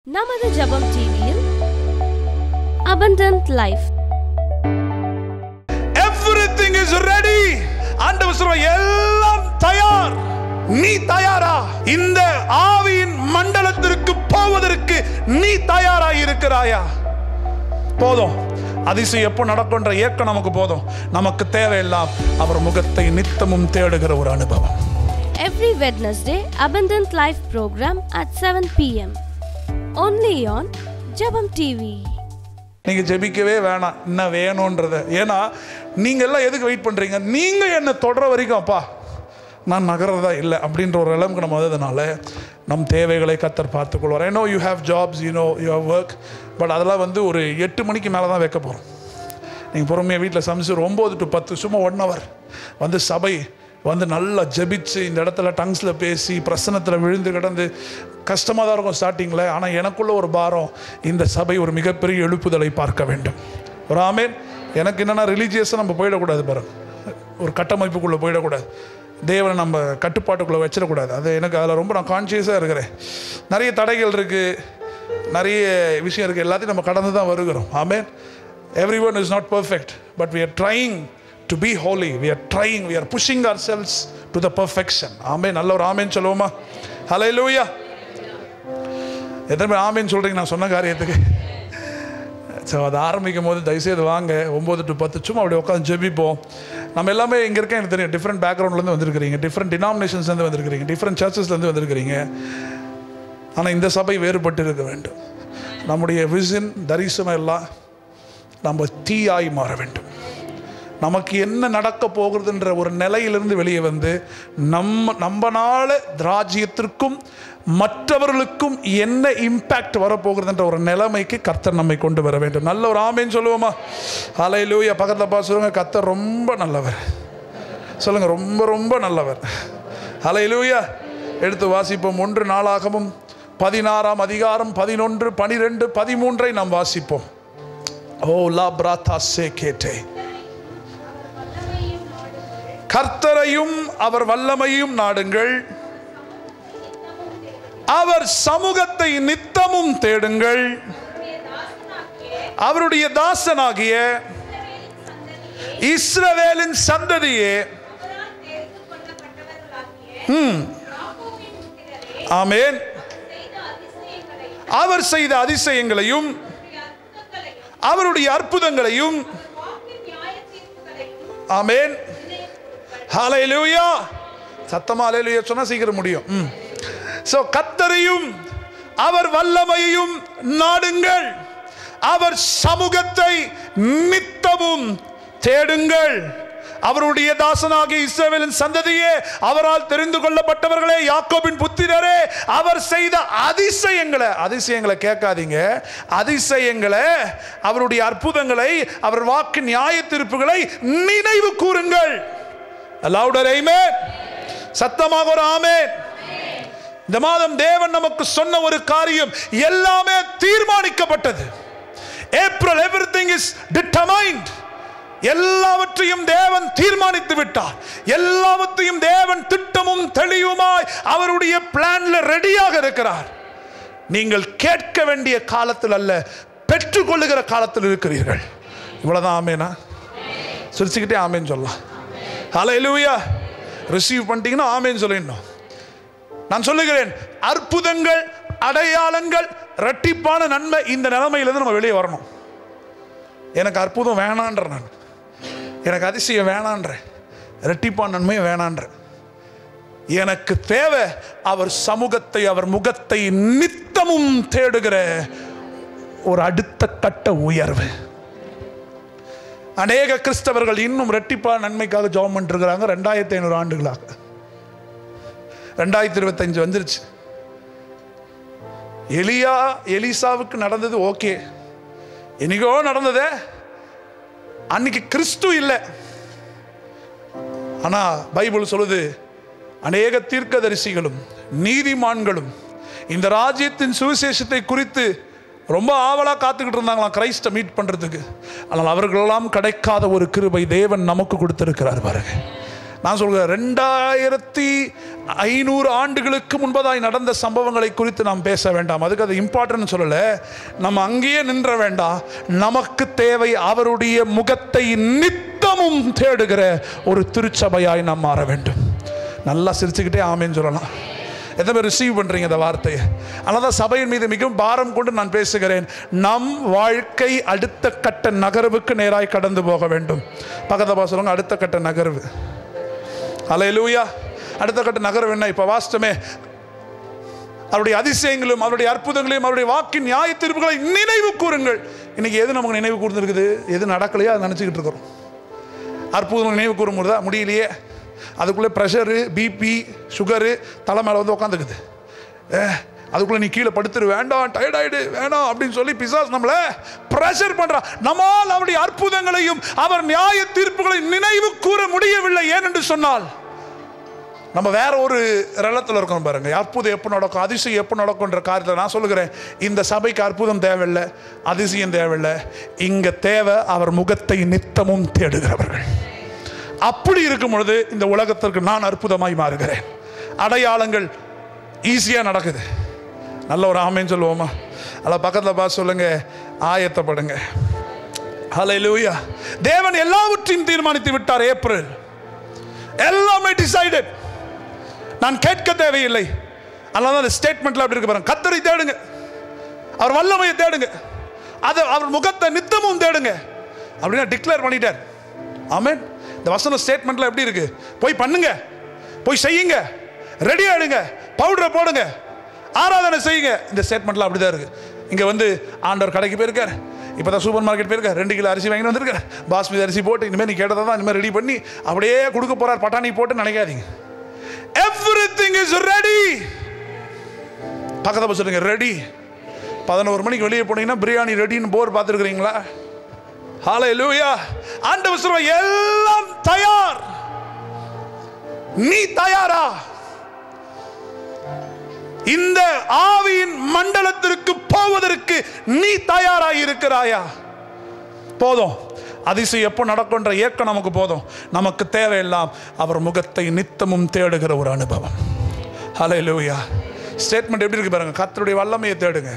நமது ஜெபம் டிவியில் abundant life. Everything is ready. ஆண்டவர் சொல்றார் எல்லாம் தயார். நீ தயாரா? இந்த ஆவியின் மண்டலத்திற்கு போவதற்கு நீ தயாரா இருக்கிறாயா? போதும். அதிசயம் எப்போ நடக்கும்ன்ற ஏக்கம் நமக்கு போதும். நமக்கு தேவையெல்லாம் அவர் முகத்தை நித்தமும் தேடுகிற ஒரு அனுபவம். Every Wednesday abundant life program at 7 p.m. only on ஜெபம் டிவி. நீங்க ஜெபிக்கவே வேணாம் என்ன வேணும்ன்றத. ஏன்னா நீங்க எல்லாம் எதுக்கு வெயிட் பண்றீங்க? நீங்க என்ன தொடர வரைக்கும் அப்பா நான் நகர்றதா இல்லை அப்படின்ற ஒரு அளவுக்கு நம்ம வந்ததுனால நம் தேவைகளை கர்த்தர் பார்த்துக்கொள்வார். I know you have jobs, you know you have work, but அதெல்லாம் வந்து ஒரு 8 மணிக்கு மேலே தான் வைக்க போகிறோம். நீங்கள் பொறுமையாக வீட்டில் சமைச்சு 9 to 10 சும்மா 1 hour வந்து சபை வந்து நல்லா ஜெபிச்சு இந்த இடத்துல டங்ஸில் பேசி பிரசனத்தில் விழுந்து கிடந்து கஷ்டமாக தான் இருக்கும் ஸ்டார்டிங்கில். ஆனால் எனக்குள்ள ஒரு பாரம், இந்த சபை ஒரு மிகப்பெரிய எழுப்புதலை பார்க்க வேண்டும். ஒரு ஆமேன். எனக்கு என்னென்னா ரிலீஜியஸாக நம்ம போயிடக்கூடாது பாருங்க, ஒரு கட்டமைப்புக்குள்ளே போயிடக்கூடாது, தேவனை நம்ம கட்டுப்பாட்டுக்குள்ளே வச்சிடக்கூடாது. அது எனக்கு அதில் ரொம்ப நான் கான்ஷியஸாக இருக்கிறேன். நிறைய தடைகள் இருக்குது, நிறைய விஷயம் இருக்குது, எல்லாத்தையும் நம்ம கடந்து தான் வருகிறோம். ஆமேன். Everyone is not perfect, but we are trying to be holy. We are trying, we are pushing ourselves to the perfection. ஆமென். நல்ல ஒரு ஆமென் சொல்லுவோமா? ஹல்லேலூயா. எத்தனை பேர் ஆமென் சொல்கிறீங்க நான் சொன்ன காரியத்துக்கு? ஸோ அது ஆரம்பிக்கும் போது தயவுசெய்து வாங்க 9 to 10 சும்மா அப்படி உட்காந்து ஜெபிப்போம். நம்ம எல்லாமே இங்கே இருக்கேன், எனக்கு தெரியும் டிஃப்ரெண்ட் பேக்ரவுண்ட்லேருந்து வந்திருக்கிறீங்க, டிஃப்ரெண்ட் டினாமினேஷன்ஸ்லேருந்து வந்திருக்கிறீங்க, டிஃப்ரெண்ட் சர்ச்சஸ்லேருந்து வந்திருக்கிறீங்க. ஆனால் இந்த சபை வேறுபட்டு இருக்க வேண்டும். நம்முடைய விஷன் தரிசனம் எல்லாம் நம்ம தீயாய் மாற வேண்டும். நமக்கு என்ன நடக்க போகிறதுன்ற ஒரு நிலையிலிருந்து வெளியே வந்து நம்மனால ராஜ்யத்திற்கும் மற்றவர்களுக்கும் என்ன இம்பேக்ட் வரப்போகிறதுன்ற ஒரு நிலைமைக்கு கர்த்தர் நம்மை கொண்டு வர வேண்டும். நல்ல ஒரு ஆமேன்னு சொல்லுவோமா? ஹல்லேலூயா. பக்கத்தில் பார்த்து சொல்லுங்க, கர்த்தர் ரொம்ப நல்லவர். சொல்லுங்க, ரொம்ப ரொம்ப நல்லவர். ஹல்லேலூயா. எடுத்து வாசிப்போம். 1 நாளாகமம் 16ஆம் அதிகாரம் 11, 12, 13 நாம் வாசிப்போம். ஓ லா பிராத்தா சே கேட்டே. கர்த்தரையும் அவர் வல்லமையும் நாடுங்கள், அவர் சமூகத்தை நித்தமும் தேடுங்கள், அவருடைய தாசனாகிய இஸ்ரவேலின் சந்ததியே. ஆமென். அவர் செய்த அதிசயங்களையும் அவருடைய அற்புதங்களையும். ஆமென். ஹல்லேலூயா. சத்தமா ஹல்லேலூயா சொன்னா சீக்கிரம் முடியும். சோ கர்த்தரையும் அவர் வல்லமையையும் நாடுங்கள், அவர் சமூகத்தை நித்தமும் தேடுங்கள், அவருடைய தாசனாகிய இஸ்ரவேலின் சந்ததியே, அவரால் தெரிந்து கொள்ளப்பட்டவர்களே, யாக்கோபின் புத்திரரே, அவர் செய்த அதிசயங்களை கேட்காதீங்க, அதிசயங்களை, அவருடைய அற்புதங்களை, அவர் வாக்கு நியாய தீர்ப்புகளை நினைவு கூறுங்கள். louder amen. சத்தமாக ஒரு ஆமென். இந்த மாதம் தேவன் நமக்கு சொன்ன ஒரு காரியம் எல்லாமே தீர்மானிக்கப்பட்டது. April everything is determined. எல்லாவற்றையும் தேவன் தீர்மானித்து விட்டார். எல்லாவற்றையும் தேவன் திட்டமும் தெளிவுமாய் அவருடைய பிளான்ல ரெடியாக இருக்கிறார். நீங்கள் கேட்க வேண்டிய காலத்தில் அல்ல, பெற்றுக்கொள்ளுகிற காலத்தில் இருக்கிறீர்கள். இவ்வளவுதான். ஆமேனா? சிரிச்சுக்கிட்டே ஆமேன்னு சொல்லலாம். ஹல்லேலூயா. ரிசீவ் பண்ணிட்டீங்கன்னா ஆமேன்னு சொல்லிடணும். நான் சொல்லுகிறேன், அற்புதங்கள், அடையாளங்கள், இரட்டிப்பான நன்மை, இந்த நிலைமையிலிருந்து நம்ம வெளியே வரணும். எனக்கு அற்புதம் வேணான்ற, நான் எனக்கு அதிசயம் வேணான்ற, இரட்டிப்பான நன்மை வேணான்ற. எனக்கு தேவை அவர் சமூகத்தை, அவர் முகத்தை நித்தமும் தேடுகிற ஒரு அடுத்த கட்ட உயர்வு. அநேக கிறிஸ்தவர்கள் இன்னும் இரட்டிப்பான நன்மைக்காக ஜெபம் பண்ணிருக்கிறாங்க. 2500 ஆண்டுகளாக. 2025 வந்துருச்சு. எலிசாவுக்கு நடந்தது ஓகே, என்னைக்கோ நடந்ததே, அன்னைக்கு கிறிஸ்து இல்லை. ஆனா பைபிள் சொல்லுது, அநேக தீர்க்கதரிசிகளும் நீதிமான்களும் இந்த ராஜ்யத்தின் சுவிசேஷத்தை குறித்து ரொம்ப ஆவலா காத்துக்கிட்டு இருந்தாங்களாம் கிரைஸ்டை மீட் பண்றதுக்கு. ஆனால் அவர்களெல்லாம் கிடைக்காத ஒரு கிருபை தேவன் நமக்கு கொடுத்திருக்கிறார் பாருங்க. நான் சொல்கிறேன், 2500 ஆண்டுகளுக்கு முன்பதாய் நடந்த சம்பவங்களை குறித்து நாம் பேச வேண்டாம். அதுக்கு அது இம்பார்ட்டன்ட் சொல்லலை. நம்ம அங்கேயே நின்ற வேண்டாம். நமக்கு தேவை அவருடைய முகத்தை நித்தமும் தேடுகிற ஒரு திருச்சபையாய் நாம் மாற வேண்டும். நல்லா சிரிச்சுக்கிட்டே ஆமேன்னு சொல்லலாம். எத்தனை பேர் ரிசீவ் பண்ணுறீங்க இந்த வார்த்தையை? அதனால தான் சபையின் மீது மிகவும் பாரம் கொண்டு நான் பேசுகிறேன். நம் வாழ்க்கை அடுத்த கட்ட நகர்வுக்கு நேராய் கடந்து போக வேண்டும். பக்கத்தை சொல்லுங்க, அடுத்த கட்ட நகர்வு. அல்லேலூயா. அடுத்த கட்ட நகர்வு என்ன? இப்போ வாஸ்தமே அவருடைய அதிசயங்களும் அவருடைய அற்புதங்களையும் அவருடைய வாக்கின் நியாய தீர்ப்புகளை நினைவு கூறுங்கள். இன்னைக்கு எது நமக்கு நினைவு கூர்ந்துருக்குது? எது நடக்கலையோ அதை நினச்சிக்கிட்டு இருக்கிறோம். அற்புதங்கள் நினைவு கூற முடியலையே. அதுக்குள்ளே ப்ரெஷரு, பிபி, சுகரு தலை மேலே வந்து உட்காந்துக்குது. அதுக்குள்ளே நீ கீழே படுத்துரு, வேண்டாம், டயர்டாயிடு, வேண்டாம் அப்படின்னு சொல்லி பிசாஸ் நம்மளை ப்ரெஷர் பண்ணுறான். நம்மால் அவருடைய அற்புதங்களையும் அவர் நியாய தீர்ப்புகளை நினைவு கூற முடியவில்லை. ஏனென்று சொன்னால் நம்ம வேற ஒரு ரலத்தில் இருக்கணும். பாருங்க, அற்புதம் எப்போ நடக்கும், அதிசயம் எப்போ நடக்கும்ன்ற காரியத்தில் நான் சொல்லுகிறேன், இந்த சபைக்கு அற்புதம் தேவையில்லை, அதிசயம் தேவையில்லை. இங்கே தேவை அவர் முகத்தை நித்தமும் தேடுகிறவர்கள். அப்படி இருக்கும் பொழுது இந்த உலகத்திற்கு நான் அற்புதமாய் மாறுகிறேன். அடையாளங்கள் ஈஸியாக நடக்குது. நல்ல ஒரு ஆமேன்னு சொல்லுவோமா? அதில் பக்கத்தில் பார்த்து சொல்லுங்க, ஆயத்தப்படுங்க. ஹல்லேலூயா. தேவன் எல்லாவற்றையும் தீர்மானித்து விட்டார். ஏப்ரல் எல்லாமே டிசைடட். நான் கேட்க தேவையில்லை. அதனால தான் ஸ்டேட்மெண்ட்ல அப்படி இருக்கு பாருங்க. கர்த்தரை தேடுங்க, அவர் வல்லமையை தேடுங்க, அதை அவர் முகத்தை நித்தமும் தேடுங்க அப்படின்னா டிக்ளேர் பண்ணிட்டார். ஆமென். இந்த வசன ஸ்டேட்மெண்ட்ல எப்படி இருக்கு? போய் பண்ணுங்க, போய் செய்யுங்க, ரெடி ஆயிடுங்க, பவுடரை போடுங்க, ஆராதனை செய்யுங்க. இந்த ஸ்டேட்மெண்ட்ல அப்படிதான் இருக்கு. இங்க வந்து ஆண்டவர் கடைக்கு போயிருக்கார், இப்போதான் சூப்பர் மார்க்கெட் போயிருக்கார், 2 கிலோ அரிசி வாங்கிட்டு வந்திருக்கார், பாஸ்மதி அரிசி போட்டு இனிமேல் நீ கேட்டதை தான் இனிமேல் ரெடி பண்ணி அப்படியே கொடுக்க போறார், பட்டாணி போட்டு நினைக்காதீங்க. Everything is ready. பக்கத்துல சொல்லுங்க, ரெடி. 11 மணிக்கு வெளியே போனீங்கன்னா பிரியாணி ரெடின்னு போர் பார்த்துருக்கிறீங்களா? ஹல்லேலூயா. ஆண்டவர் சொல்ற எல்லாம் தயார். நீ தயாரா? இந்த ஆவியின் மண்டலத்திற்கு போவதற்கு நீ தயாராக இருக்கிறாயா? போதும். அதிசயம் எப்போ நடக்கும்ன்ற ஏக்கம் நமக்கு போதும். நமக்கு தேவையெல்லாம் அவர் முகத்தை நித்தமும் தேடுகிற ஒரு அனுபவம். ஹல்லேலூயா. ஸ்டேட்மெண்ட் எப்படி இருக்கு பாருங்க. கர்த்தருடைய வல்லமையை தேடுங்க,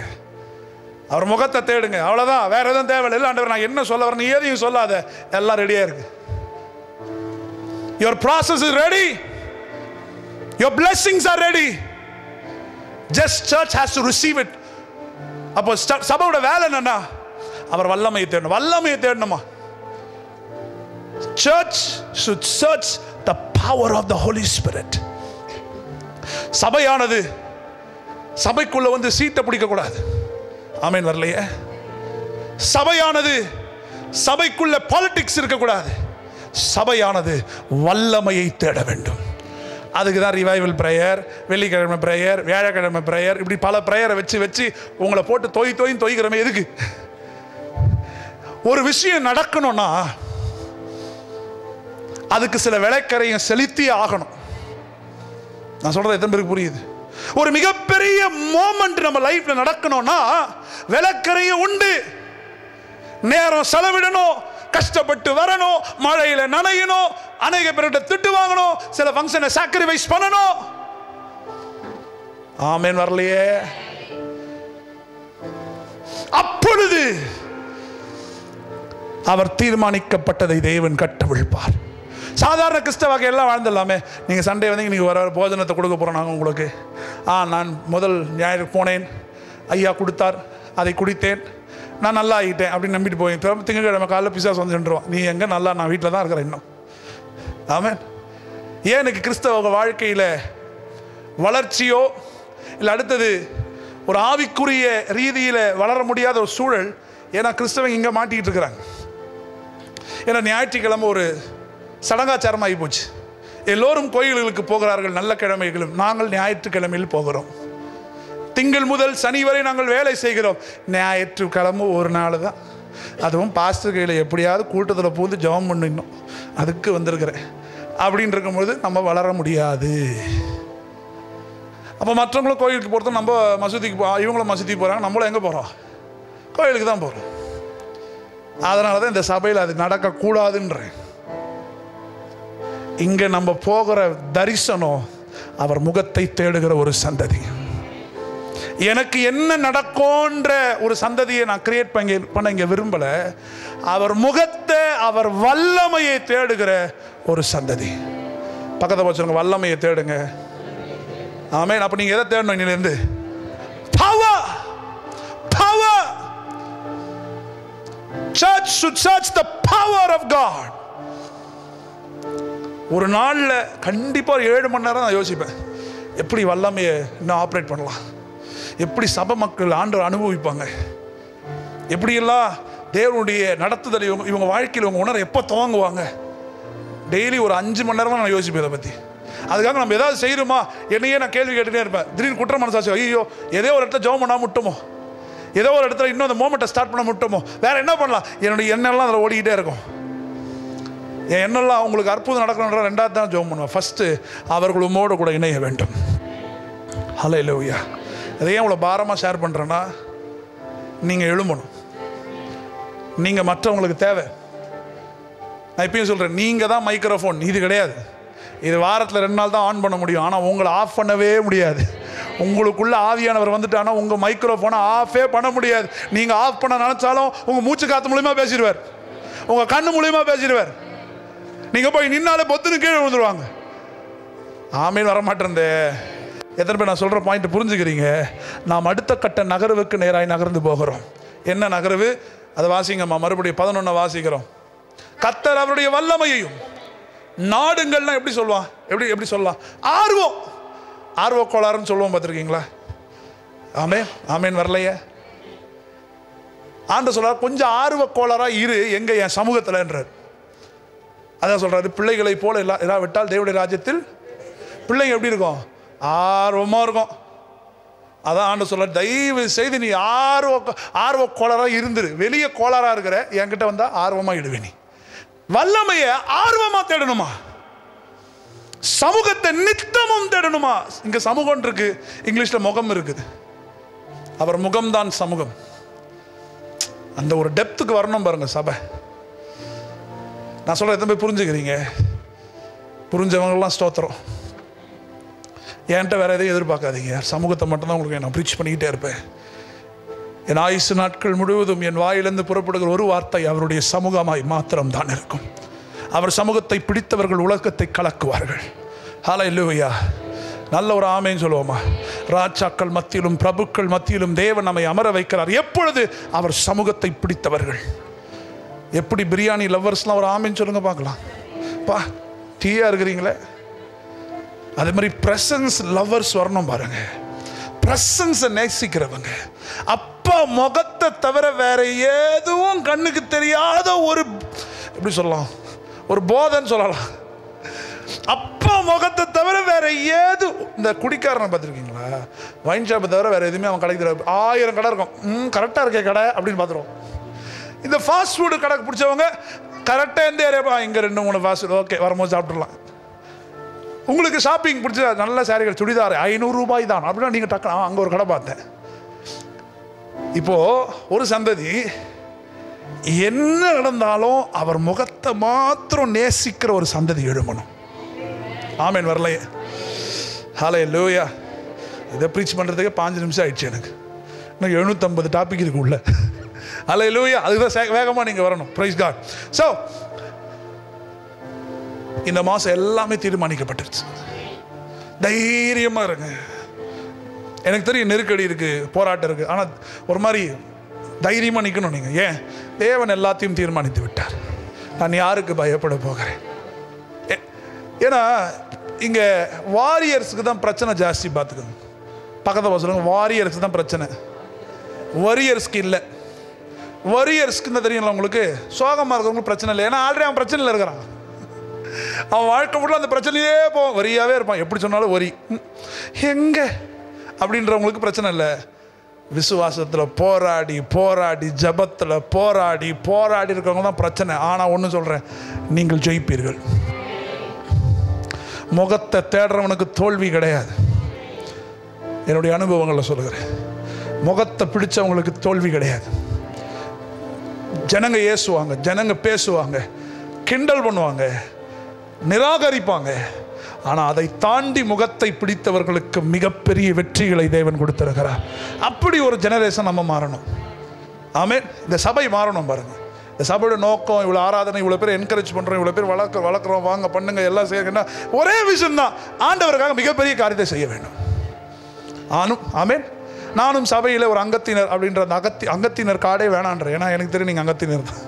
அவர் முகத்தை தேடுங்க, அவ்வளவுதான். வேற எதுவும் தேவையில்லை. இல்லை ஆண்டவர் நான் என்ன சொல்ல வரேன், நீ எதையும் சொல்லாத, எல்லாம் ரெடியா இருக்கு. Your process is ready. Your blessings are ready. Just church has to receive it. அப்போ சபையோட வேலை என்னன்னா, அவர் வல்லமையை தேடணும். வல்லமையை தேடணுமா? Church should search the power of the Holy Spirit. சபையானது சபைக்குள்ள வந்து சீட்டை பிடிக்க கூடாது. ஆமென். வரலையே. சபையானது சபைக்குள்ள பாலிடிக்ஸ் இருக்கக்கூடாது. சபையானது வல்லமையை தேட வேண்டும். அதுக்கு தான் ரிவைவல் பிரேயர், வெள்ளிக்கிழமை பிரேயர், வியாழக்கிழமை பிரேயர், இப்படி பல பிரேயரை வச்சு உங்களை போட்டு தொய்கிறமே. எதுக்கு? ஒரு விஷயம் நடக்கணும்னா அதுக்கு சில விளைக்கரையும் செலுத்தி ஆகணும். நான் சொல்றது எத்தனை பேருக்கு புரியுது? ஒரு மிகப்பெரிய மோமெண்ட் நம்ம லைஃப்ல நடக்கணும்னா விளக்கரையும் உண்டு, நேரம் செலவிடணும், கஷ்டப்பட்டு வரணும், மழையில நனையணும், அநேக பேர்கிட்ட திட்டு வாங்கணும், சில ஃபங்க்ஷனை சாக்ரிஃபைஸ் பண்ணணும். ஆமென். வரலையே. அப்பொழுது அவர் தீர்மானிக்கப்பட்டதை தேவன் கட்டவிழ்ப்பார். சாதாரண கிறிஸ்தவ வகையெல்லாம் வாழ்ந்துடலாமே. நீங்கள் சண்டே வந்து நீங்கள் வர போஜனத்தை கொடுக்க போகிறோம் நாங்கள் உங்களுக்கு. நான் முதல் ஞாயிறு போனேன், ஐயா கொடுத்தார், அதை குடித்தேன், நான் நல்லா ஆகிட்டேன் அப்படின்னு நம்பிட்டு போய் திங்கட்கிழமை காலைல பிசாசு வந்து நின்றுவோம். நீ எங்கே நல்லா, நான் வீட்டில் தான் இருக்கிறேன் இன்னும். ஆமென். ஏன் எனக்கு கிறிஸ்தவ வாழ்க்கையில் வளர்ச்சியோ இல்லை அடுத்தது ஒரு ஆவிக்குரிய ரீதியில் வளர முடியாத ஒரு சூழல்? ஏன்னா கிறிஸ்தவங்க இங்கே மாட்டிக்கிட்டு இருக்கிறாங்க. ஏன்னா ஞாயிற்றுக்கிழமை ஒரு சடங்காச்சாரமாகி போச்சு. எல்லோரும் கோயில்களுக்கு போகிறார்கள் நல்ல கிழமைகளும், நாங்கள் ஞாயிற்றுக்கிழமையில் போகிறோம். திங்கள் முதல் சனி வரை நாங்கள் வேலை செய்கிறோம். ஞாயிற்றுக்கிழமை ஒரு நாள் தான், அதுவும் பாஸ்டர் கையில் எப்படியாவது கூட்டத்தில் பூந்து ஜெபம் பண்ணிடணும், அதுக்கு வந்திருக்கிறேன் அப்படின்னு இருக்கும்போது நம்ம வளர முடியாது. அப்போ மற்றவங்களும் கோயிலுக்கு போகிறது, நம்ம மசூதிக்கு இவங்களும் மசூதிக்கு போகிறாங்க, நம்மளும் எங்கே போகிறோம்? கோயிலுக்கு தான் போகிறோம். அதனால தான் இந்த சபையில் அது நடக்கக்கூடாதுன்றேன். இங்கே நம்ம போகிற தரிசனம் அவர் முகத்தை தேடுகிற ஒரு சந்ததி. எனக்கு என்ன நடக்கும்ன்ற ஒரு சந்ததியை நான் கிரியேட் பண்ண இங்கே விரும்பல. அவர் முகத்தை, அவர் வல்லமையை தேடுகிற ஒரு சந்ததி. பக்கத்தை வச்சுருங்க, வல்லமையை தேடுங்க. ஆமென். அப்போ நீங்கள் எதை தேடணும் இன்னிலிருந்து? Power. Power. Church should search the power of God. ஒரு நாளில் கண்டிப்பாக 7 மணி நேரம் நான் யோசிப்பேன், எப்படி வல்லமையை இன்னும் ஆப்ரேட் பண்ணலாம், எப்படி சபை மக்கள் ஆண்டவர் அனுபவிப்பாங்க, எப்படியெல்லாம் தேவனுடைய நடத்துதல் இவங்க வாழ்க்கையில் இவங்க உணர எப்போ துவங்குவாங்க. டெய்லி ஒரு 5 மணி நேரமாக நான் யோசிப்பேன் இதை பற்றி. அதுக்காக நம்ம ஏதாவது செய்யணுமா என்னையே நான் கேள்வி கேட்டுகிட்டே இருப்பேன். திடீர்னு குற்ற மனசாச்சு, ஐயோ ஏதோ ஒரு இடத்துல ஜெபம் பண்ணால் முட்டுமோ, ஏதோ ஒரு இடத்துல இன்னும் அந்த மோமெண்ட்டை ஸ்டார்ட் பண்ண முட்டுமோ, வேறு என்ன பண்ணலாம், என்னுடைய எண்ணெல்லாம் அதில் ஓடிக்கிட்டே இருக்கும். என் எண்ணெல்லாம் அவங்களுக்கு அற்புதம் நடக்கணுன்ற 2வது தான் ஜெபம் பண்ணுவேன். ஃபஸ்ட்டு அவர்கள் உம்மோடு கூட இணைய வேண்டும். ஹல்லேலூயா. அதையே அவ்வளோ பாரமாக ஷேர் பண்ணுறேன்னா, நீங்கள் எழும்பணும். நீங்கள் மற்றவங்களுக்கு தேவை. நான் இப்பயும் சொல்கிறேன், நீங்கள் தான் மைக்ரோஃபோன், இது கிடையாது. இது வாரத்தில் 2 நாள் தான் ஆன் பண்ண முடியும், ஆனால் உங்களை ஆஃப் பண்ணவே முடியாது. உங்களுக்குள்ள ஆவியானவர் வந்துட்டானா உங்கள் மைக்ரோஃபோனை ஆஃபே பண்ண முடியாது. நீங்கள் ஆஃப் பண்ண நினச்சாலும் உங்கள் மூச்சு காற்று மூலியமாக பேசிடுவார், உங்கள் கண்ணு மூலியமாக பேசிடுவார். நீங்கள் போய் நின்னாலே பொத்துன்னு கீழே விழுந்துருவாங்க. ஆமீன். வரமாட்டேன். எத்தனை பேர் நான் சொல்கிற பாயிண்ட் புரிஞ்சுக்கிறீங்க? நாம் அடுத்த கட்ட நகர்வுக்கு நேராக நகர்ந்து போகிறோம். என்ன நகர்வு? அதை வாசிங்கம்மா, மறுபடியும் 11 வாசிக்கிறோம். கர்த்தர் அவருடைய வல்லமையையும் நாடுங்கள்லாம் எப்படி சொல்லுவான், எப்படி சொல்லலாம், ஆர்வ கோளாறுன்னு சொல்லுவோம், பார்த்துருக்கீங்களா? ஆமேன். ஆமேன். வரலையே. ஆண்டவர் சொல்றார், கொஞ்சம் ஆர்வ கோளாறா இரு எங்க, என் சமூகத்தில்ன்றார். அதான் சொல்றாரு, பிள்ளைகளை போல இல்லாவிட்டால் தேவனுடைய ராஜ்யத்தில் பிள்ளைங்க எப்படி இருக்கும்? ஆர்வமாக இருக்கும். அதான் ஆண்டு சொல்ல, தயவு செய்து நீ ஆர்வ கோளாறாக இருந்துரு. வெளியே கோளாறாக இருக்கிற என்கிட்ட வந்தால் ஆர்வமாக இடுவே. நீ வல்லமையை ஆர்வமாக தேடணுமா? சமூகத்தை நித்தமும் தேடணுமா? இங்கே சமூகம் இருக்கு, இங்கிலீஷில் முகம் இருக்குது. அவர் முகம்தான் சமூகம். அந்த ஒரு டெப்த்துக்கு வரணும் பாருங்க சபை. நான் சொல்கிறேன், எத்தனை பேர் புரிஞ்சுக்கிறீங்க? புரிஞ்சவங்கெல்லாம் ஸ்தோத்திரம். என்கிட்ட வேறு எதையும் எதிர்பார்க்காதீங்க. சமூகத்தை மட்டும்தான் உங்களுக்கு நான் ப்ரீச் பண்ணிக்கிட்டே இருப்பேன். என் ஆயுசு நாட்கள் முழுவதும் என் வாயிலிருந்து புறப்படுகிற ஒரு வார்த்தை அவருடைய சமூகமாய் மாத்திரம் தான் இருக்கும். அவர் சமூகத்தை பிடித்தவர்கள் உலகத்தை கலக்குவார்கள். ஹல்லேலூயா. நல்ல ஒரு ஆமேன்னு சொல்லுவோமா? ராஜாக்கள் மத்தியிலும் பிரபுக்கள் மத்தியிலும் தேவன் நம்மை அமர வைக்கிறார். எப்பொழுது? அவர் சமூகத்தை பிடித்தவர்கள். எப்படி பிரியாணி லவ்வர்ஸ்லாம் ஒரு ஆமேன்னு சொல்லுங்க பார்க்கலாம். பா டீயா இருக்கிறீங்களே, அதே மாதிரி பிரசன்ஸ் லவ்வர்ஸ் வரணும் பாருங்க. பிரசன்ஸை நேசிக்கிறவங்க, அப்பா முகத்தை தவிர வேற எதுவும் கண்ணுக்கு தெரியாத ஒரு, எப்படி சொல்லலாம், ஒரு போதைன்னு சொல்லலாம். அப்பா முகத்தை தவிர வேற ஏது, இந்த குடிக்காரனை பார்த்துருக்கீங்களா? வைன் ஷாப்பை தவிர வேற எதுவுமே அவன் கடைக்கு தெரியாது. 1000 கடை இருக்கும், கரெக்டாக இருக்கே கடை அப்படின்னு பார்த்துருவோம். இந்த ஃபாஸ்ட் ஃபுட்டு கடைக்கு பிடிச்சவங்க கரெக்டாக எந்த ஏரியாப்பா, இங்கே 2-3 ஃபாஸ்ட் ஃபுட், ஓகே வரும்போது சாப்பிட்றலாம். உங்களுக்கு ஷாப்பிங் பிடிச்ச நல்ல சாரிகள், சுடிதார் 500 ரூபாய் தான் அப்படின்னா நீங்கள் டக்குனு அங்கே ஒரு கடை பார்த்தேன். இப்போது ஒரு சந்ததி என்ன நடந்தாலும் அவர் முகத்தை மாத்திரம் நேசிக்கிற ஒரு சந்ததி எழும்பணும். ஆமேன். வரலையே. ஹல்லேலூயா. இதை ப்ரீச் பண்ணுறதுக்கே 5 நிமிஷம் ஆயிடுச்சு எனக்கு. இன்னும் 750 டாபிக் இருக்கு உள்ள. ஹல்லேலூயா. அதுதான் வேகமாக நீங்கள் வரணும். Price God. ஸோ இந்த மாதம் எல்லாமே தீர்மானிக்கப்பட்டுருச்சு. தைரியமாக இருங்க. எனக்கு தெரியும் நெருக்கடி இருக்குது, போராட்டம் இருக்குது, ஆனால் ஒரு மாதிரி தைரியமாக நிற்கணும் நீங்கள். ஏன்? தேவன் எல்லாத்தையும் தீர்மானித்து விட்டார். நான் யாருக்கு பயப்பட போகிறேன்? ஏன்னா இங்கே வாரியர்ஸுக்கு தான் பிரச்சனை ஜாஸ்தி. பார்த்துக்கோங்க, பக்கத்தில் சொல்லுங்க, வாரியர்ஸுக்கு தான் பிரச்சனை, வரியர்ஸ்க்கு இல்லை. வரியர்ஸ்க்கு என்ன தெரியுங்களா உங்களுக்கு? சோகமாக இருக்கிறவங்களுக்கு பிரச்சனை இல்லை, ஏன்னா ஆல்ரெடி அவன் பிரச்சனையில் இருக்கிறான். அவன் வாழ்க்கை ஃபுல்லாக அந்த பிரச்சனையே போவான், வரியாகவே இருப்பான். எப்படி சொன்னாலும் வரி எங்கே அப்படின்றவங்களுக்கு பிரச்சனை இல்லை. விசுவாசத்தில் போராடி போராடி ஜபத்தில் போராடி போராடி இருக்கவங்க தான் பிரச்சனை. ஆனால் ஒன்று சொல்கிறேன், நீங்கள் ஜெயிப்பீர்கள். முகத்தை தேடுறவனுக்கு தோல்வி கிடையாது. என்னுடைய அனுபவங்களை சொல்லுகிறேன். முகத்தை பிடிச்சவங்களுக்கு தோல்வி கிடையாது. ஜனங்க ஏசுவாங்க, ஜனங்க பேசுவாங்க, கிண்டல் பண்ணுவாங்க, நிராகரிப்பாங்க. ஆனால் அதை தாண்டி முகத்தை பிடித்தவர்களுக்கு மிகப்பெரிய வெற்றிகளை தேவன் கொடுத்திருக்கிறார். அப்படி ஒரு ஜெனரேஷன் நம்ம மாறணும். ஆமென். இந்த சபை மாறணும். பாருங்கள், இந்த சபையோட நோக்கம் இவ்வளோ ஆராதனை, இவ்வளோ பேர் என்கரேஜ் பண்ணுறோம், இவ்வளோ பேர் வளர்க்குறோம், வாங்க பண்ணுங்க எல்லாம் செய்யணும்னா ஒரே விஷயம் தான், ஆண்டவருக்காக மிகப்பெரிய காரியத்தை செய்ய வேண்டும். ஆமென். நானும் சபையில் ஒரு அங்கத்தினர் அப்படின்ற அந்த அங்கத்தினர் கார்டே வேணான்றேன். ஏன்னா எனக்கு தெரியும் நீங்கள் அங்கத்தினர் தான்.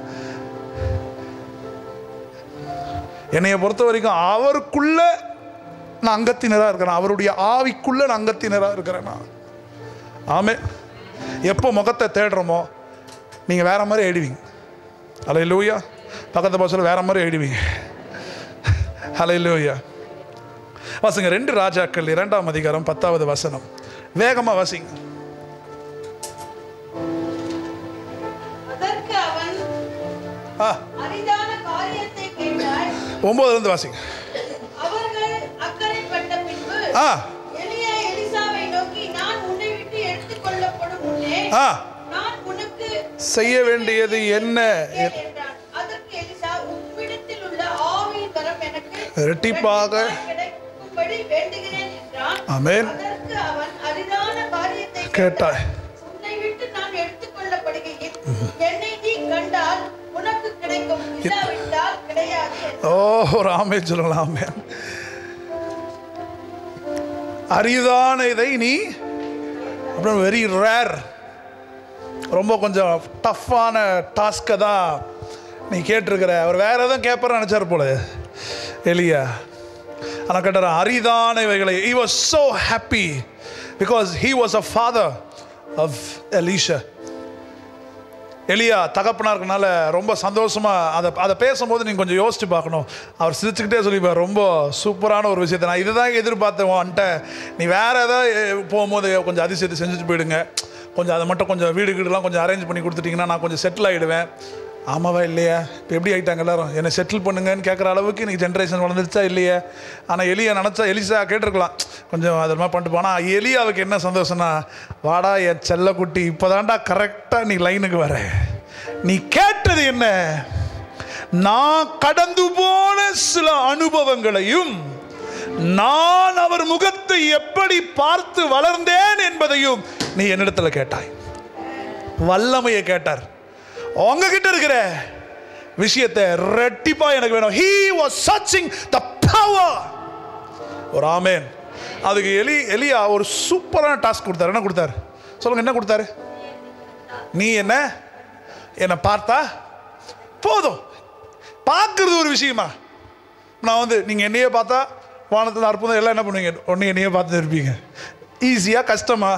என்னைய பொறுத்த வரைக்கும் அவருக்குள்ள நான் அங்கத்தினராக இருக்கிறேன், அவருடைய ஆவிக்குள்ள நான் அங்கத்தினராக இருக்கிறேன். ஆமென். எப்போ முகத்தை தேடுறோமோ நீங்கள் வேற மாதிரி எழுவீங்க. ஹல்லேலூயா. பக்கத்து பாசத்தில் வேற மாதிரி எழுவீங்க. ஹல்லேலூயா. வாசிங்க 2 ராஜாக்கள் 2ஆம் அதிகாரம் 10வது வசனம். வேகமாக வாசிங்க. அதற்கு அவன் அரிதான காரியத்தை கேட்டாய். 9லிருந்து வாசிங்க. அவர்கள் அக்கறைப்பட்ட பின்பு எலியா எலிசாவை நோக்கி, நான் உன்னை விட்டு எடுத்துக்கொள்ளப்படும் முன்னே நான் உனக்கு செய்ய வேண்டியது என்ன என்றான். அதற்கு எலிசா, உம்மிடத்தில் உள்ள ஆவியின் வரம் எனக்கு இரட்டிப்பாக கிடைக்கும்படி வேண்டுகிறேன் என்றான். ஆமென். அதற்கு அவன் அரிதான காரியத்தை கேட்டாய். உன்னை விட்டு நான் எடுத்துக்கொள்ளப்படுகிறேன். என்னை நீ கண்டால் உனக்கு கிடைக்கும், இல்லாவிட்டால் கிடையாது. ஒரு ஆமென் சொல்லலாம். ஆமென். அரிதான இதை நீ அப்புறம் வெரி ரேர், ரொம்ப கொஞ்சம் டஃப்பான டாஸ்கை தான் நீ கேட்டிருக்கிற. அவர் வேற எதுவும் கேட்பறன்னு நினச்சார் போல எலியா. ஆனால் கேட்டார் அரிதான இவைகளை. He was so happy because he was a father of Elisha. எலியா தகப்பனா இருக்கனால ரொம்ப சந்தோஷமாக அதை பேசும்போது நீங்கள் கொஞ்சம் யோசிச்சு பார்க்கணும். அவர் சிரிச்சுக்கிட்டே சொல்லிப்பார், ரொம்ப சூப்பரான ஒரு விஷயத்தை நான் இதுதான் எதிர்பார்த்தேன் வந்துட்ட, நீ வேறு ஏதாவது போகும்போது கொஞ்சம் அதிசயத்தை செஞ்சுட்டு போயிடுங்க, கொஞ்சம் அதை மட்டும் கொஞ்சம் வீடு வீடுலாம் கொஞ்சம் அரேஞ்ச் பண்ணி கொடுத்துட்டிங்கன்னா நான் கொஞ்சம் செட்டில் ஆகிடுவேன். ஆமாவா இல்லையா? இப்போ எப்படி ஆகிட்டாங்க எல்லாரும், என்னை செட்டில் பண்ணுங்கன்னு கேட்குற அளவுக்கு இன்றைக்கி ஜென்ரேஷன் வளர்ந்துருச்சா இல்லையா? ஆனால் எலியா நினச்சா எலிசா கேட்டிருக்கலாம், கொஞ்சம் அது மாதிரி பண்ணிட்டு போனால். எலியாவுக்கு என்ன சந்தோஷம்னா, வாடா என் செல்லக்குட்டி, இப்போ தான்டா கரெக்டாக நீ லைனுக்கு வர, நீ கேட்டது என்ன, நான் கடந்து போன சில அனுபவங்களையும் நான் அவர் முகத்தை எப்படி பார்த்து வளர்ந்தேன் என்பதையும் நீ என்னிடத்தில் கேட்டாய். வல்லமையை கேட்டார். உங்ககிட்ட இருக்கிற விஷயத்தை ரெட்டிப்பா எனக்கு வேணும். He was searching the power. ஒரு ஆமென். அதுக்கு எலியா ஒரு சூப்பரான டாஸ்க் கொடுத்தாரு. என்ன கொடுத்தாரு சொல்லுங்க? என்ன கொடுத்தாரு? நீ என்ன பார்த்தா போதும். பார்க்கறது ஒரு விஷயமா? நான் நீங்கள் என்னையே பார்த்தா வானத்தில் அற்புதம் எல்லாம் என்ன பண்ணுவீங்க? ஒன்று என்னையே பார்த்து இருப்பீங்க. ஈஸியா கஷ்டமா?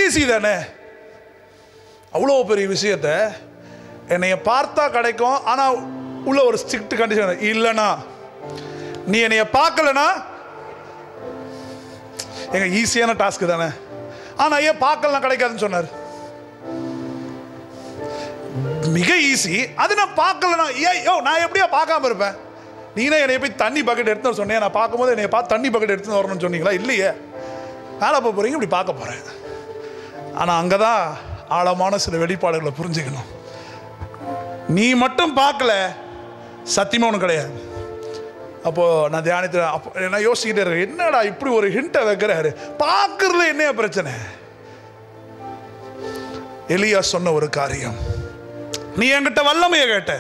ஈஸி தானே. அவ்வளோ பெரிய விஷயத்த என்னைய பார்த்தா கிடைக்கும். ஆனால் உள்ள ஒரு ஸ்ட்ரிக்ட் கண்டிஷன், இல்லைனா நீ என்னைய பார்க்கலனா எங்க ஈஸியான டாஸ்க் தானே. ஆனால் ஏன் பார்க்கலாம் கிடைக்காதுன்னு சொன்னார்? மிக ஈஸி. அது நான் பார்க்கலனா நான் எப்படியா பார்க்காம இருப்பேன்? நீனே என்னை போய் தண்ணி பக்கெட் எடுத்து சொன்னேன், நான் பார்க்கும்போது என்னை பார்த்து தண்ணி பக்கெட் எடுத்து வரணும்னு சொன்னீங்களா? இல்லையே. வேலை போகிறீங்க, இப்படி பார்க்க போகிறேன். ஆனால் அங்கே தான் ஆழமான சில வெளிப்பாடுகளை புரிஞ்சுக்கணும். நீ மட்டும் பார்க்கல, சத்தியமாக ஒன்றும் கிடையாது. அப்போது நான் தியானத்தில் நான் யோசிக்கிட்டே இருக்கேன், என்னடா இப்படி ஒரு ஹிண்ட்டை வைக்கிறாரு, பார்க்கறதுல என்ன பிரச்சனை? எலியா சொன்ன ஒரு காரியம், நீ என்கிட்ட வல்லமையை கேட்ட,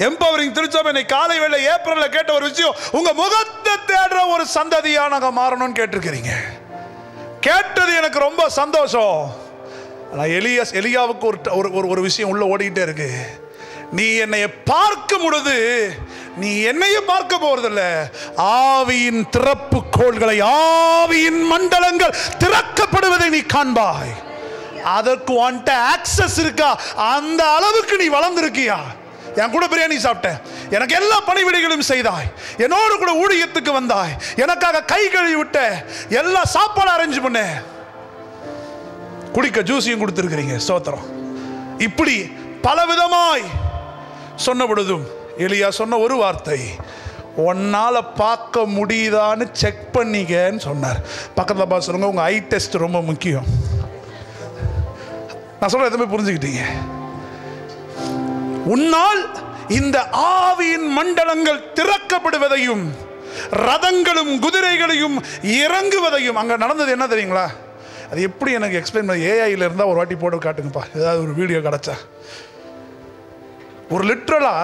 எம்பவரிங் திருச்சபை இன்னைக்கு காலை வேளை ஏப்ரல்ல கேட்ட ஒரு விஷயம், உங்க முகத்தை தேடுற ஒரு சந்ததியா நாங்க மாறணும்னு கேட்டிருக்கிறீங்க. கேட்டது எனக்கு ரொம்ப சந்தோஷம். ஆனால் எலியாவுக்கு ஒரு விஷயம் உள்ள ஓடிக்கிட்டே இருக்கு. நீ என்னைய பார்க்கும் பொழுது நீ என்னைய பார்க்க போறதில்ல, ஆவியின் திறப்பு கோள்களை, ஆவியின் மண்டலங்கள் திறக்கப்படுவதை நீ காண்பாய். அதற்கு உன்கிட்ட ஆக்சஸ் இருக்கா? அந்த அளவுக்கு நீ வளர்ந்திருக்கியா? என் கூட பிரியாணி சாப்பிட்டேன், எனக்கு எல்லா பணிவிடைகளும் செய்தாய், என்னோடு கூட ஊழியத்துக்கு வந்தாய், எனக்காக கை கழுவி விட்ட, எல்லா சாப்பாடு அரேஞ்ச் பண்ண, குடிக்க ஜூஸையும் கொடுத்துருக்கிறீங்க. ஸ்தோத்திரம். இப்படி பலவிதமாய் சொன்ன பொழுதும் எலியா சொன்ன ஒரு வார்த்தை, உன்னால பார்க்க முடியுதான்னு செக் பண்ணிக்கன்னு சொன்னார். பக்கத்தில் பார்த்து சொல்லுங்க, உங்க ஐ டெஸ்ட் ரொம்ப முக்கியம். நான் சொல்ற எதுவுமே புரிஞ்சுக்கிட்டீங்க? உன்னால் இந்த ஆவியின் மண்டலங்கள் திறக்கப்படுவதையும் ரதங்களும் குதிரைகளையும் இறங்குவதையும். அங்க நடந்தது என்ன தெரியுங்களா? அது எப்படி எனக்கு எக்ஸ்பிளைன் பண்ண? ஏஐல இருந்தா ஒரு வாட்டி போட்டு காட்டுங்கப்பா, ஏதாவது ஒரு வீடியோ கிடைச்சா. ஒரு லிட்ரலா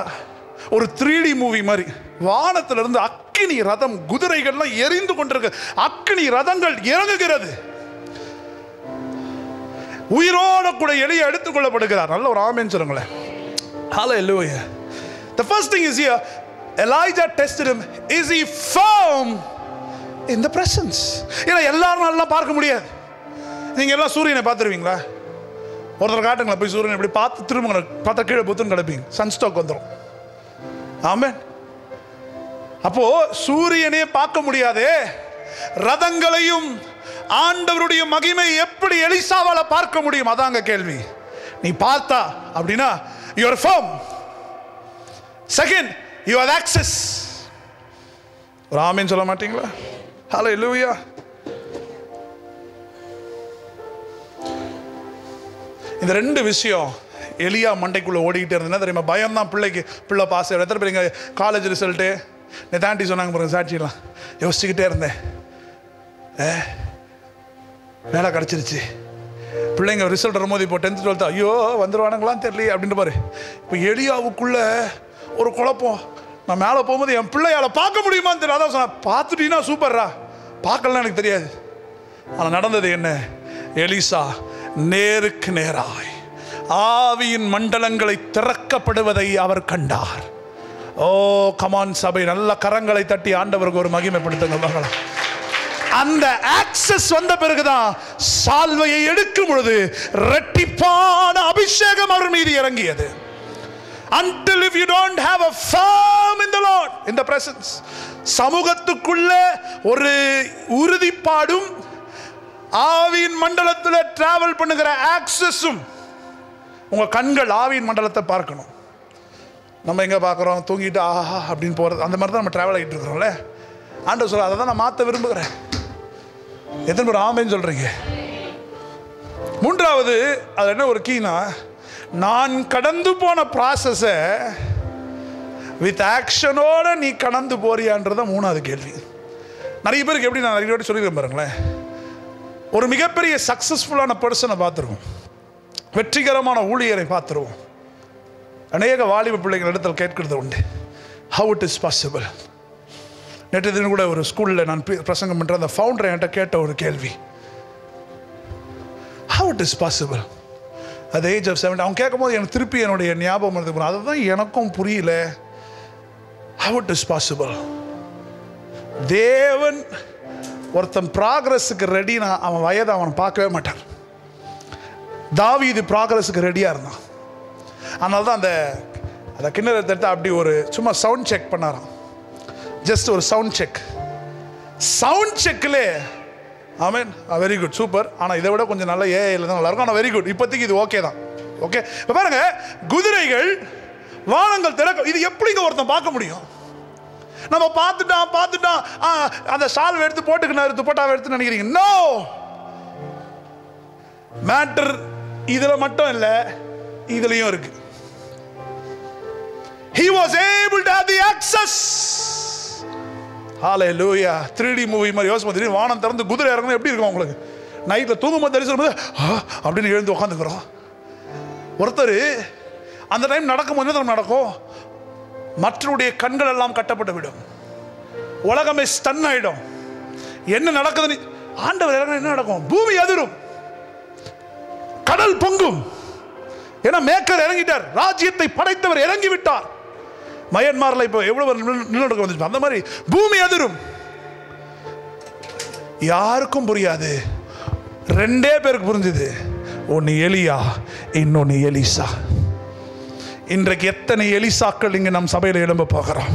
ஒரு 3D மூவி மாதிரி வானத்துல இருந்து அக்கினி ரதம் குதிரைகள்லாம் எரிந்து கொண்டிருக்கு. அக்கினி ரதங்கள் இறங்குகிறது. உயிரோட கூட எலியை எடுத்துக் கொள்ளப்படுகிறார். நல்ல ஒரு ஆமென் சொல்லுங்களேன். Hallelujah. The first thing is here, Elijah tested him. Is he firm in the presence? ஏன்னா எல்லாரும் நல்லா பார்க்க முடியாது. நீங்க எல்லாம் சூரியனை பார்த்துருவீங்களா? ஒருத்தர் காட்டுங்களா போய் சூரியனை இப்படி பார்த்து திரும்ப பார்த்தா கீழே புத்துன்னு கிடப்பீங்க, சன்ஸ்டாக் வந்துடும். ஆமென். அப்போ சூரியனே பார்க்க முடியாதே, ரதங்களையும் ஆண்டவருடைய மகிமை எப்படி எலிசாவால பார்க்க முடியும்? அதாங்க கேள்வி. நீ பார்த்தா அப்படின்னா you are firm. Second, you have access. ஒரு ஆமென் சொல்ல மாட்டீங்களா? Hallelujah. இந்த ரெண்டு விஷயம் எலியா மண்டைக்குள்ள ஓடிக்கிட்டே இருந்தது தெரியுமா? பயம் தான் பிள்ளைக்கு. பிள்ளை பாஸ். எத்தனை பேர் எங்கள் காலேஜ் ரிசல்ட்டு நேதாண்டி சொன்னாங்க பாருங்க, சாட்சியெல்லாம் யோசிச்சுக்கிட்டே இருந்தேன். வேலை கிடச்சிருச்சு. பிள்ளைங்க ரிசல்ட் வரும்போது இப்போ 10th 12th ஐயோ வந்துடுவானுங்களான்னு தெரியல அப்படின்ற பாரு. இப்போ எலியாவுக்குள்ள ஒரு குழப்பம். நான் மேலே போகும்போது என் பிள்ளையால் பார்க்க முடியுமான்னு தெரியல. அதான் சொன்னேன், பார்த்துட்டீங்கன்னா சூப்பர்ரா, பார்க்கலாம் எனக்கு தெரியாது. ஆனால் நடந்தது என்ன? எலிசா நேருக்கு நேராய் ஆவியின் மண்டலங்களை திறக்கப்படுவதை அவர் கண்டார். ஓ கமான் சபை, நல்ல கரங்களை தட்டி ஆண்டவருக்கு ஒரு மகிமைப்படுத்துங்க மகளா. அந்த ஆக்சஸ் வந்த பிறகுதான் சால்வையை எடுக்கும் பொழுது இரட்டிப்பான அபிஷேகம் அவர் மீது இறங்கியது. Until if you don't have a firm in the Lord, in the presence, சமூகத்துக்குள்ள ஒரு உறுதிப்பாடும் ஆவியின் மண்டலத்தில் டிராவல் பண்ணுகிற ஆக்சஸும். உங்க கண்கள் ஆவியின் மண்டலத்தை பார்க்கணும். நம்ம எங்க பார்க்குறோம்? தூங்கிட்டு ஆஹா அப்படின்னு போறது. அந்த மாதிரி தான் நம்ம டிராவல் ஆகிட்டு இருக்கிறோம்ல. ஆண்டவர் சொல்ல, அதை தான் நான் மாற்ற விரும்புகிறேன். எத்தனை பேர் ஆமென் சொல்றீங்க? மூன்றாவது அது என்ன ஒரு கீனா, நான் கடந்து போன ப்ராசஸை வித் ஆக்ஷனோட நீ கடந்து போறியான்றத மூணாவது கேள்வி. நிறைய பேருக்கு எப்படி, நான் நிறைய வாட்டி சொல்லிடுறேன் பாருங்களேன். ஒரு மிகப்பெரிய சக்சஸ்ஃபுல்லான பர்சனை பார்த்துருவோம், வெற்றிகரமான ஊழியரை பார்த்துருவோம். அநேக வாலிப பிள்ளைகள் இடத்தில் கேட்கிறது உண்டு, ஹவு இட் இஸ் பாசிபிள். நேற்று தினம் கூட ஒரு ஸ்கூலில் நான் பிரசங்கம் பண்ணுற அந்த ஃபவுண்டர் என்கிட்ட கேட்ட ஒரு கேள்வி, how it is possible at the age of 70. அவன் கேட்கும் போது எனக்கு திருப்பி என்னுடைய ஞாபகம் இருக்கு. அதுதான் எனக்கும் புரியல. how it is possible. தேவன் ஒருத்தன் ப்ராக்ரஸுக்கு ரெடினா அவன் வயதை அவன் பார்க்கவே மாட்டான். தாவீது ப்ராக்ரஸுக்கு ரெடியாக இருந்தான். அதனால தான் அந்த கிண்ணறத்தை எடுத்து அப்படி ஒரு சும்மா சவுண்ட் செக் பண்ணாராம். ஜஸ்ட் ஒரு சவுண்ட் செக். சவுண்ட் செக்கில் ஆமென், வெரி குட், சூப்பர். ஆனால் இதை விட கொஞ்சம் நல்ல ஏஐயில் தான் நல்லா இருக்கும். ஆனால் வெரி குட், இப்போதைக்கு இது ஓகே தான். ஓகே, இப்போ பாருங்க, குதிரைகள் வானங்கள் திறக்க. இது எப்படிங்க ஒருத்தன் பார்க்க முடியும்? நம்ம பார்த்துட்டான் அந்த ஷால் எடுத்து போட்டுக்கினாரு, துப்பட்டாவை எடுத்து நினைக்கிறீங்க. நோ மேட்டர் இதில் மட்டும் இல்லை, இதுலையும் இருக்கு. He was able to have the access. Hallelujah. 3D movie மாதிரி யோசிச்சு திடீர்னு வானம் திறந்து குதிரை இறங்கணும் எப்படி இருக்கும் உங்களுக்கு? நைட்டில் தூங்கும்போது தரிசனம் போது அப்படின்னு எழுந்து உட்காந்துக்கிறோம். ஒருத்தர் அந்த டைம் நடக்கும்போது என்ன நடக்கும்? மற்றவருடைய கண்கள் எல்லாம் கட்டப்பட்டு விடும். உலகமே ஸ்டன் ஆயிடும். என்ன நடக்குதுன்னு ஆண்டவர் இறங்க என்ன நடக்கும்? பூமி அதிரும், கடல் பொங்கும். ஏன்னா மேக்கர் இறங்கிட்டார், ராஜ்யத்தை படைத்தவர் இறங்கி விட்டார். மயன்மார்ல இப்போ எவ்வளவு நிலநடுக்கம் வந்துச்சு, அந்த மாதிரி பூமி அதிரும். யாருக்கும் புரியாது, ரெண்டே பேருக்கு புரிஞ்சுது. ஒன்னு எலியா, இன்னொன்னு எலிசா. இன்றைக்கு எத்தனை எலிசாக்கள் இங்கே நம் சபையில் எழும்ப போகிறோம்.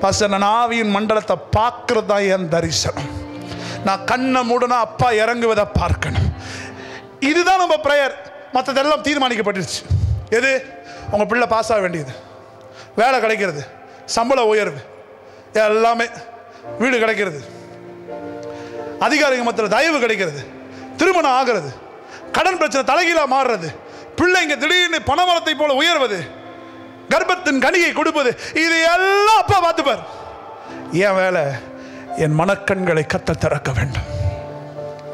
பாஸ்டர், நான் ஆவியின் மண்டலத்தை பார்க்கறது தான் என் தரிசனம். நான் கண்ணை மூடனா அப்பா இறங்குவதை பார்க்கணும். இதுதான் நம்ம பிரேயர். மற்றதெல்லாம் தீர்மானிக்கப்பட்டுருச்சு. எது? உங்கள் பிள்ளை பாஸ் ஆக வேண்டியது, வேலை கிடைக்கிறது, சம்பள உயர்வு, எல்லாமே, வீடு கிடைக்கிறது, அதிகாரிகள் மத்தியில் தயவு கிடைக்கிறது, திருமணம் ஆகிறது, கடன் பிரச்சனை தலைகீழாக மாறுறது, பிள்ளைங்க திடீர்னு பணமரத்தை போல உயர்வது. கர்ப்பத்தின் கனியை கொடுப்பது, இது எல்லாம் அப்பா பார்த்துப்பார். என் வேலை என் மனக்கண்களை கத்த திறக்க வேண்டும்.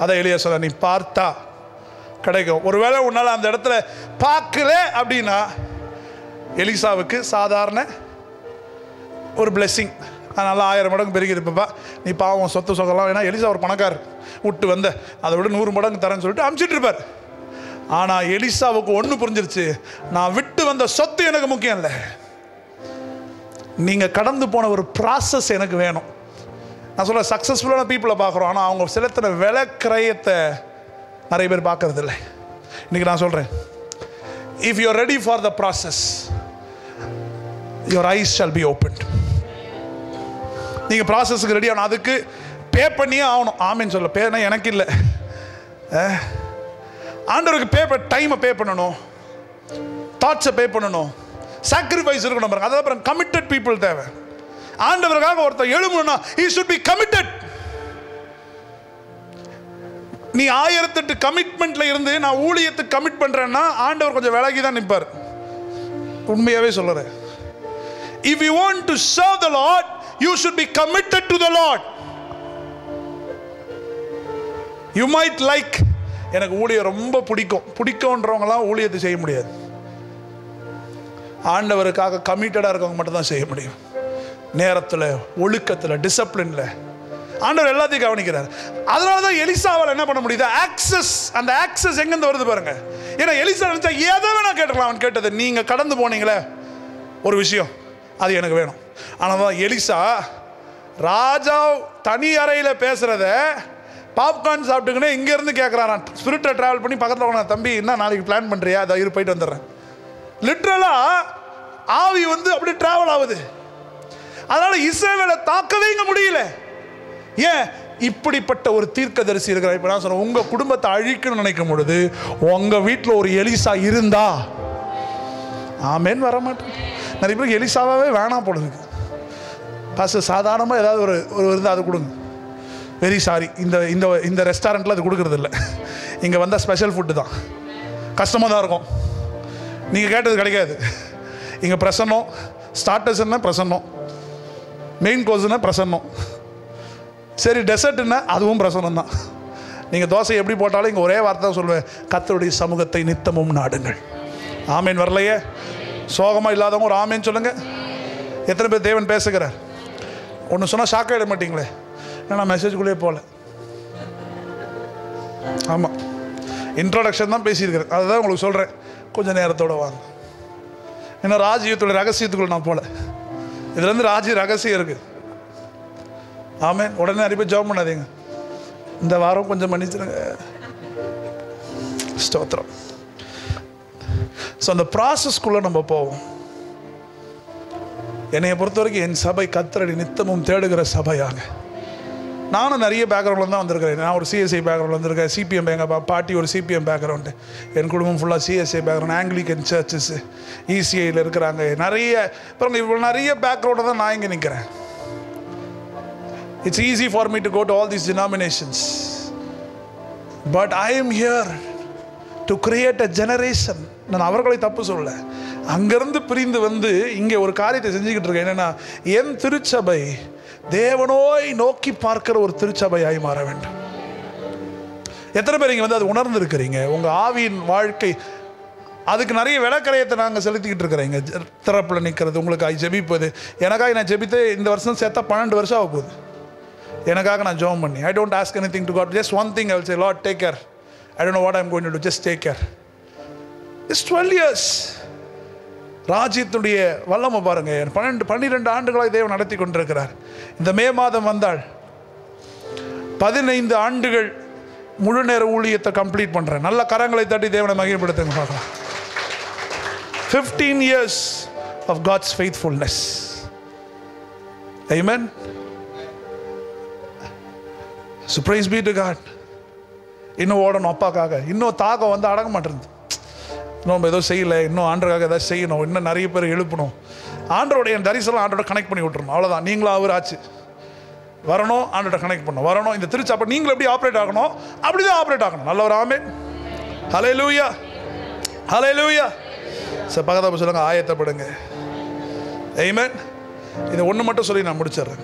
அதை எலியா சொல்ல, நீ பார்த்தா கிடைக்கும். ஒருவேளை உன்னால் அந்த இடத்துல பார்க்கல அப்படின்னா எலிசாவுக்கு சாதாரண ஒரு பிளெஸ்ஸிங், அதனால 1000 மடங்கு பெருகிருப்பா, நீ பாவம் சொத்து சொகலாம். ஏன்னா எலிசா ஒரு பணக்காரர், விட்டு வந்த அதை விட 100 மடங்கு தரேன்னு சொல்லிட்டு அனுப்பிச்சிட்டு இருப்பார். ஆனால் எலிசாவுக்கு ஒன்று புரிஞ்சிருச்சு, நான் விட்டு வந்த சொத்து எனக்கு முக்கியம் இல்லை, நீங்கள் கடந்து போன ஒரு ப்ராசஸ் எனக்கு வேணும். நான் சொல்ல சக்ஸஸ்ஃபுல்லான பீப்புளை பார்க்குறோம், ஆனால் அவங்க செலுத்தின விலை கிரயத்தை நிறைய பேர் பார்க்கறது இல்லை. இன்றைக்கி நான் சொல்கிறேன், if you are ready for the process, your eyes shall be opened. நீங்கள் ப்ராசஸ்க்கு ரெடி ஆகணும், அதுக்கு பே பண்ணியே ஆகணும். ஆமேன்னு சொல்ல, பேனா எனக்கு இல்லை, ஆண்டவருக்கு டைமை பே பண்ணணும், தாட்ஸை பே பண்ணணும், சாக்ரிஃபைஸ் இருக்கணும் பாருங்க. அதாவது பாருங்க, கமிட்டட் பீப்புள் தேவை. ஆண்டவருக்காக ஒருத்தர் எழுமணும்னா he should be committed. நீ 1008 கமிட்மெண்ட்ல இருந்து நான் ஊழியத்துக்கு கமிட் பண்றேன்னா ஆண்டவர் கொஞ்சம் விலகி தான் நிற்பார். உண்மையாவே சொல்றேன். If you want to serve the Lord, you should be committed to the Lord. You might like, எனக்கு ஊழியம் ரொம்ப பிடிக்கும்ன்றவங்களாம் ஊழியத்தை செய்ய முடியாது. ஆண்டவருக்காக கமிட்டடாக இருக்கவங்க மட்டும் தான் செய்ய முடியும். நேரத்தில், ஒழுக்கத்தில், டிசிப்ளினில் ஆண்டவர் எல்லாத்தையும் கவனிக்கிறார். அதனால தான் எலிசாவால் என்ன பண்ண முடியுது, ஆக்சஸ். அந்த ஆக்சஸ் எங்கேருந்து வருது பாருங்க. ஏன்னா எலிசா நினச்சா எதை வேணா கேட்டுக்கலாம். அவன் கேட்டது, நீங்கள் கடந்து போனீங்களே ஒரு விஷயம், அது எனக்கு வேணும். ஆனால் தான் எலிசா ராஜா தனி அறையில் பேசுகிறத பாப்கார்ன் சாப்பிட்டுக்கினே இங்கேருந்து கேட்குறான். ஸ்பிரிட்டை ட்ராவல் பண்ணி பக்கத்தில் போன, தம்பி என்ன நாளைக்கு பிளான் பண்ணுறியா, அதை இரு போயிட்டு வந்துடுறேன். லிட்ரலாக ஆவி வந்து அப்படி ட்ராவல் ஆகுது. அதனால இஸ்ரவேலை தாக்கவே இங்கே முடியல. ஏன்? இப்படிப்பட்ட ஒரு தீர்க்கதரிசி இருக்கிறார். இப்போ நான் சொல்றேன், உங்கள் குடும்பத்தை அழிக்கணும்னு நினைக்கும் பொழுது உங்கள் வீட்டில் ஒரு எலிசா இருந்தா ஆமேன்னு வர மாட்டேன். நிறைய பேருக்கு எலிசாவே வேணாம் போடுதுக்கு. பாஸ்டர் சாதாரணமாக ஏதாவது ஒரு இருந்தால் அது கொடுங்க. வெரி சாரி, இந்த ரெஸ்டாரண்ட்டில் அது கொடுக்கறது இல்லை. இங்கே வந்தால் ஸ்பெஷல் ஃபுட்டு தான், கஷ்டமாக தான் இருக்கும். நீங்கள் கேட்டது கிடைக்காது. இங்கே பிரசன்னம், ஸ்டார்டர்ஸ்னா பிரசன்னம், மெயின் கோர்ஸ்னா பிரசன்னம், சரி டெசர்ட்னா அதுவும் பிரசன்னம் தான். நீங்கள் தோசை எப்படி போட்டாலும் இங்கே ஒரே வார்த்தை தான் சொல்லுவேன், கர்த்தருடைய சமூகத்தை நித்தமும் நாடுங்கள். ஆமேன் வரலையே? சோகமாக இல்லாதவங்க ஒரு ஆமேன்னு சொல்லுங்கள். எத்தனை பேர் தேவன் பேசுகிறார்? ஒன்று சொன்னால் ஷாக் ஆகிட மாட்டீங்களே, ஏன்னா மெசேஜுக்குள்ளேயே போகல. ஆமாம், இன்ட்ரோடக்ஷன் தான் பேசியிருக்கிறேன், அதுதான் உங்களுக்கு சொல்கிறேன். கொஞ்சம் நேரத்தோடு வாங்க. ஏன்னா ராஜ்யத்தோட ரகசியத்துக்குள்ள நான் போல, இதுலேருந்து ராஜ்ய ரகசியம் இருக்குது. ஆமேன். உடனே நிறைய பேர் ஜெபம் பண்ணாதீங்க, இந்த வாரம் கொஞ்சம் மன்னிச்சிருங்க. ஸ்தோத்திரம். ஸோ அந்த ப்ராசஸ்க்குள்ளே நம்ம போவோம். என்னையை பொறுத்த வரைக்கும் என் சபை கர்த்தரை நித்தமும் தேடுகிற சபையாக. நானும் நிறைய பேக்ரவுண்டில் தான் வந்திருக்கிறேன். நான் ஒரு சிஎஸ்ஐ பேக்ரவுண்டில் வந்திருக்கேன். சிபிஎம், எங்கள் பாட்டி ஒரு சிபிஎம் பேக்ரவுண்டு, என் குடும்பம் ஃபுல்லாக சிஎஸ்ஐ பேக்ரவுண்ட், ஆங்கிலிக்கன் சர்ச்சஸ், இசிஐயில் இருக்கிறாங்க நிறைய. அப்புறம் இவ்வளோ நிறைய பேக்ரவுண்டை தான் நான் இங்கே நிற்கிறேன். It's easy for me to go to all these denominations, but I am here to create a generation. நான் அவர்களை தப்பு சொல்லலை, அங்கேருந்து பிரிந்து வந்து இங்கே ஒரு காரியத்தை செஞ்சுக்கிட்டு இருக்கேன். என்னென்னா, என் திருச்சபை தேவனோய் நோக்கி பார்க்கிற ஒரு திருச்சபையாய் மாற வேண்டும். எத்தனை பேர் இங்கே வந்து அது உணர்ந்துருக்கிறீங்க? உங்கள் ஆவியின் வாழ்க்கை அதுக்கு நிறைய விளக்கரையத்தை நாங்கள் செலுத்திக்கிட்டு இருக்கிறேங்க. திறப்பில் நிற்கிறது, உங்களுக்காக ஜெபிப்பது. எனக்காக நான் ஜெபித்து இந்த வருஷம் சேர்த்தா 12 வருஷம் ஆக போகுது. எனக்காக நான் ஜெபம் பண்ணி, I don't ask anything to God, just one thing I will say, Lord take care, I don't know what I am going to do, just take care. It's 12 years. ராஜ்யத்துடைய வல்லமை பாருங்க. 12 ஆண்டுகளாக தேவன் நடத்தி கொண்டிருக்கிறார். இந்த மே மாதம் வந்தால் 15 ஆண்டுகள் முழு நேர ஊழியத்தை கம்ப்ளீட் பண்ணுறேன். நல்ல கரங்களை தட்டி தேவனை மகிமைப்படுத்துங்க பார்க்கலாம். 15 years of God's faithfulness. Amen. So praise be to God. இன்னும் ஓடணும் அப்பாக்காக. இன்னும் தாகம் வந்து அடங்க மாட்டேங்குது. நம்ம ஏதோ செய்யலை, இன்னும் ஆண்டருக்காக ஏதாவது செய்யணும், இன்னும் நிறைய பேர் எழுப்பணும். ஆண்டரோடைய தரிசனம் ஆண்டோட கனெக்ட் பண்ணி விட்டுருணும், அவ்வளோதான். நீங்களும் அவர் ஆச்சு வரணும், ஆண்டோட கனெக்ட் பண்ணணும், வரணும். இந்த திருச்சாப்பை நீங்களும் எப்படி ஆப்ரேட் ஆகணும், அப்படி தான் ஆப்ரேட் ஆகணும். நல்ல ஒரு ஆமென். ஹல்லேலூயா, ஹல்லேலூயா. பக்கத்தில் சொல்லுங்க, ஆயத்தப்படுங்க. ஆமென். இதை ஒன்று மட்டும் சொல்லி நான் முடிச்சிடுறேன்.